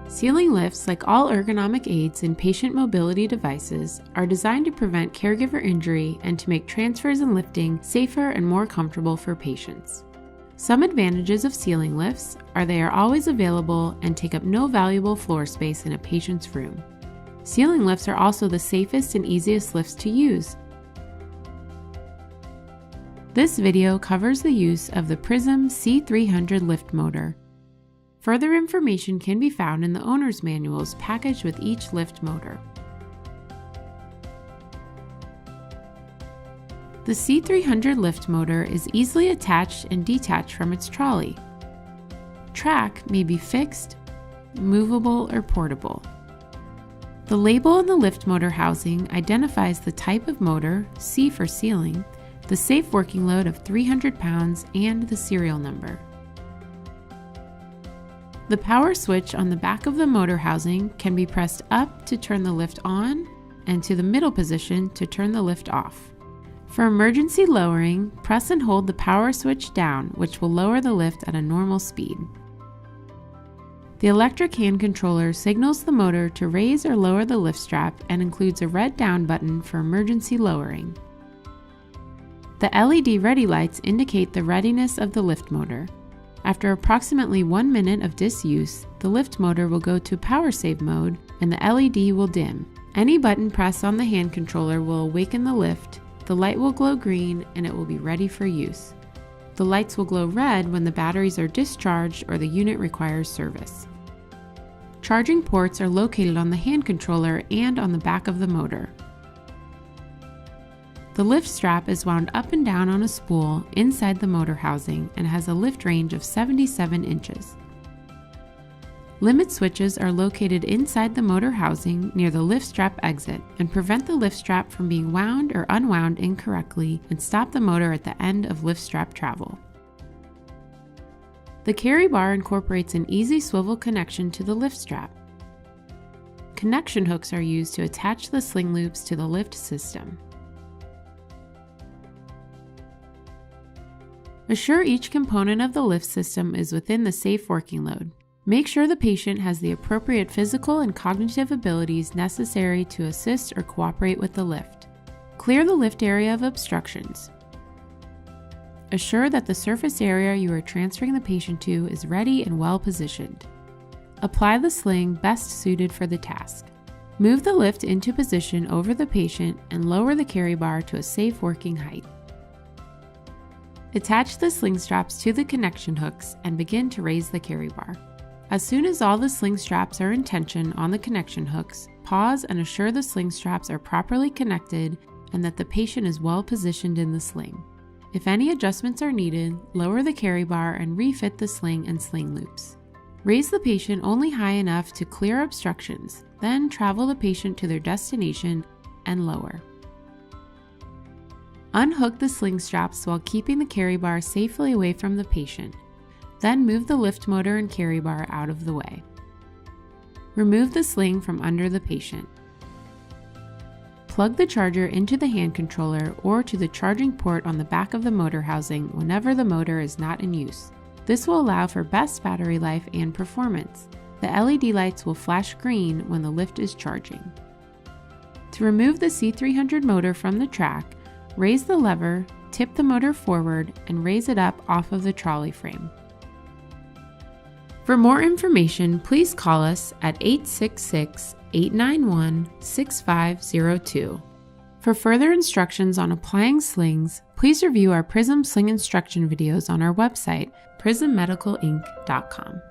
Ceiling lifts, like all ergonomic aids in patient mobility devices, are designed to prevent caregiver injury and to make transfers and lifting safer and more comfortable for patients. Some advantages of ceiling lifts are they are always available and take up no valuable floor space in a patient's room. Ceiling lifts are also the safest and easiest lifts to use. This video covers the use of the Prism C-300 lift motor. Further information can be found in the owner's manuals packaged with each lift motor. The C-300 lift motor is easily attached and detached from its trolley. Track may be fixed, movable, or portable. The label on the lift motor housing identifies the type of motor, C for ceiling, the safe working load of 300 pounds, and the serial number. The power switch on the back of the motor housing can be pressed up to turn the lift on and to the middle position to turn the lift off. For emergency lowering, press and hold the power switch down, which will lower the lift at a normal speed. The electric hand controller signals the motor to raise or lower the lift strap and includes a red down button for emergency lowering. The LED ready lights indicate the readiness of the lift motor. After approximately 1 minute of disuse, the lift motor will go to power save mode and the LED will dim. Any button pressed on the hand controller will awaken the lift, the light will glow green, and it will be ready for use. The lights will glow red when the batteries are discharged or the unit requires service. Charging ports are located on the hand controller and on the back of the motor. The lift strap is wound up and down on a spool inside the motor housing and has a lift range of 77 inches. Limit switches are located inside the motor housing near the lift strap exit and prevent the lift strap from being wound or unwound incorrectly and stop the motor at the end of lift strap travel. The carry bar incorporates an easy swivel connection to the lift strap. Connection hooks are used to attach the sling loops to the lift system. Assure each component of the lift system is within the safe working load. Make sure the patient has the appropriate physical and cognitive abilities necessary to assist or cooperate with the lift. Clear the lift area of obstructions. Assure that the surface area you are transferring the patient to is ready and well positioned. Apply the sling best suited for the task. Move the lift into position over the patient and lower the carry bar to a safe working height. Attach the sling straps to the connection hooks and begin to raise the carry bar. As soon as all the sling straps are in tension on the connection hooks, pause and assure the sling straps are properly connected and that the patient is well positioned in the sling. If any adjustments are needed, lower the carry bar and refit the sling and sling loops. Raise the patient only high enough to clear obstructions, then travel the patient to their destination and lower. Unhook the sling straps while keeping the carry bar safely away from the patient. Then move the lift motor and carry bar out of the way. Remove the sling from under the patient. Plug the charger into the hand controller or to the charging port on the back of the motor housing whenever the motor is not in use. This will allow for best battery life and performance. The LED lights will flash green when the lift is charging. To remove the C-300 motor from the track, raise the lever, tip the motor forward, and raise it up off of the trolley frame. For more information, please call us at 866-891-6502. For further instructions on applying slings, please review our Prism Sling instruction videos on our website, prismmedicalinc.com.